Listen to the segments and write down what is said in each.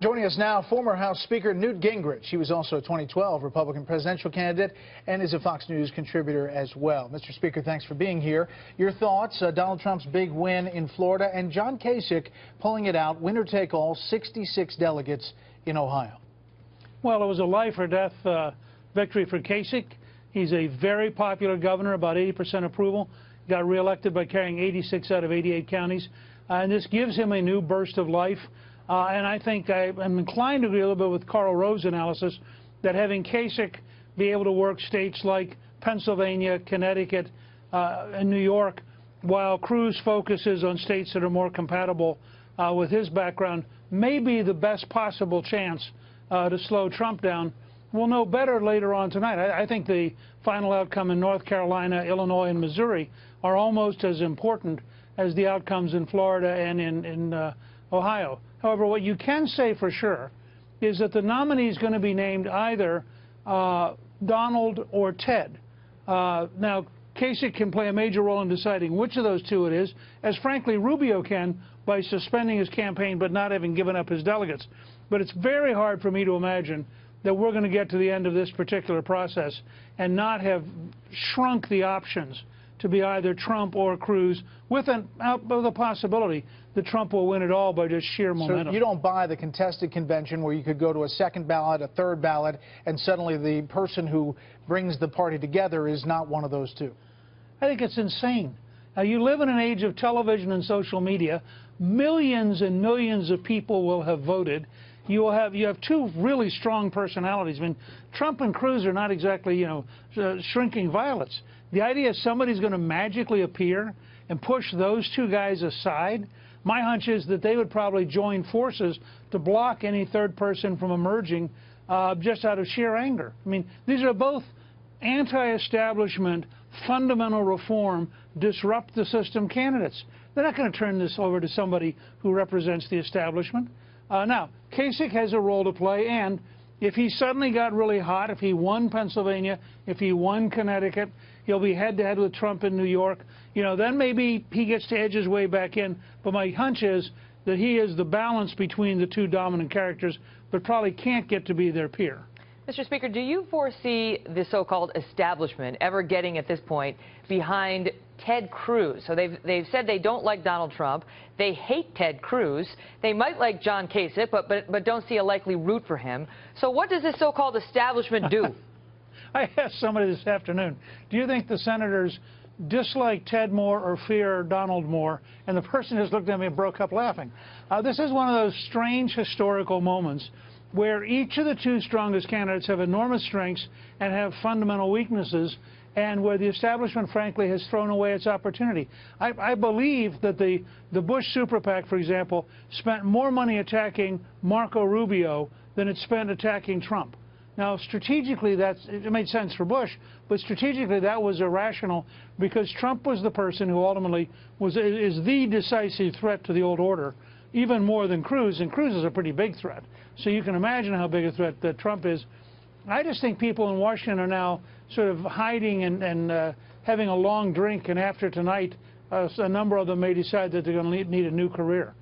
Joining us now, former House Speaker Newt Gingrich. He was also a 2012 Republican presidential candidate and is a Fox News contributor as well. Mr. Speaker, thanks for being here. Your thoughts, Donald Trump's big win in Florida and John Kasich pulling it out, winner take all, 66 delegates in Ohio. Well, it was a life or death victory for Kasich. He's a very popular governor, about 80% approval. Got reelected by carrying 86 out of 88 counties. And this gives him a new burst of life. And I think I'm inclined to agree a little bit with Karl Rove's analysis that having Kasich be able to work states like Pennsylvania, Connecticut, and New York, while Cruz focuses on states that are more compatible with his background, may be the best possible chance to slow Trump down. We'll know better later on tonight. I think the final outcome in North Carolina, Illinois, and Missouri are almost as important as the outcomes in Florida and in Ohio. However, what you can say for sure is that the nominee is going to be named either Donald or Ted. Now, Kasich can play a major role in deciding which of those two it is, as frankly Rubio can by suspending his campaign but not having given up his delegates. But it's very hard for me to imagine that we're going to get to the end of this particular process and not have shrunk the options to be either Trump or Cruz, with the possibility that Trump will win it all by just sheer momentum. So you don't buy the contested convention where you could go to a second ballot, a third ballot, and suddenly the person who brings the party together is not one of those two? I think it's insane. Now, you live in an age of television and social media. Millions and millions of people will have voted. You have two really strong personalities. I mean, Trump and Cruz are not exactly, shrinking violets. The idea is somebody's going to magically appear and push those two guys aside. My hunch is that they would probably join forces to block any third person from emerging just out of sheer anger. I mean, these are both anti-establishment, fundamental reform, disrupt the system candidates. They're not going to turn this over to somebody who represents the establishment. Now, Kasich has a role to play, and if he suddenly got really hot, if he won Pennsylvania, if he won Connecticut, he'll be head-to-head with Trump in New York. Then maybe he gets to edge his way back in. But my hunch is that he is the balance between the two dominant characters, but probably can't get to be their peer. Mr. Speaker, do you foresee the so-called establishment ever getting, at this point, behind Ted Cruz? So they've said they don't like Donald Trump. They hate Ted Cruz. They might like John Kasich, but don't see a likely route for him. So what does this so-called establishment do? I asked somebody this afternoon, do you think the senators dislike Ted more or fear Donald more? And the person just looked at me and broke up laughing. This is one of those strange historical moments where each of the two strongest candidates have enormous strengths and have fundamental weaknesses, and where the establishment, frankly, has thrown away its opportunity. I believe that the Bush Super PAC, for example, spent more money attacking Marco Rubio than it spent attacking Trump. Now, strategically, it made sense for Bush, but strategically that was irrational because Trump was the person who ultimately is the decisive threat to the old order, even more than Cruz, and Cruz is a pretty big threat. So you can imagine how big a threat that Trump is. I just think people in Washington are now sort of hiding and having a long drink, and after tonight, a number of them may decide that they're going to need a new career.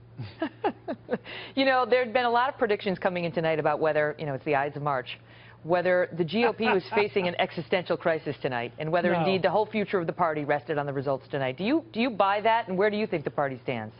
There had been a lot of predictions coming in tonight about whether, it's the Ides of March, whether the GOP was facing an existential crisis tonight, and whether indeed the whole future of the party rested on the results tonight. Do you buy that, and where do you think the party stands?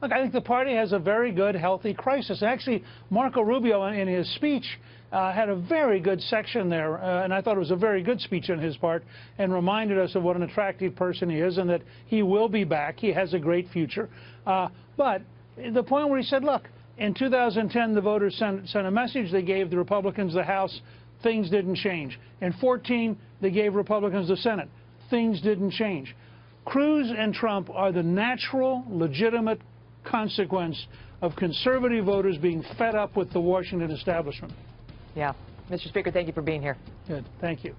Look, I think the party has a very good, healthy crisis. Actually, Marco Rubio, in his speech, had a very good section there, and I thought it was a very good speech on his part, and reminded us of what an attractive person he is and that he will be back. He has a great future. But the point where he said, look, in 2010, the voters sent a message. They gave the Republicans the House. Things didn't change. In 2014, they gave Republicans the Senate. Things didn't change. Cruz and Trump are the natural, legitimate consequence of conservative voters being fed up with the Washington establishment. Yeah. Mr. Speaker, thank you for being here. Good. Thank you.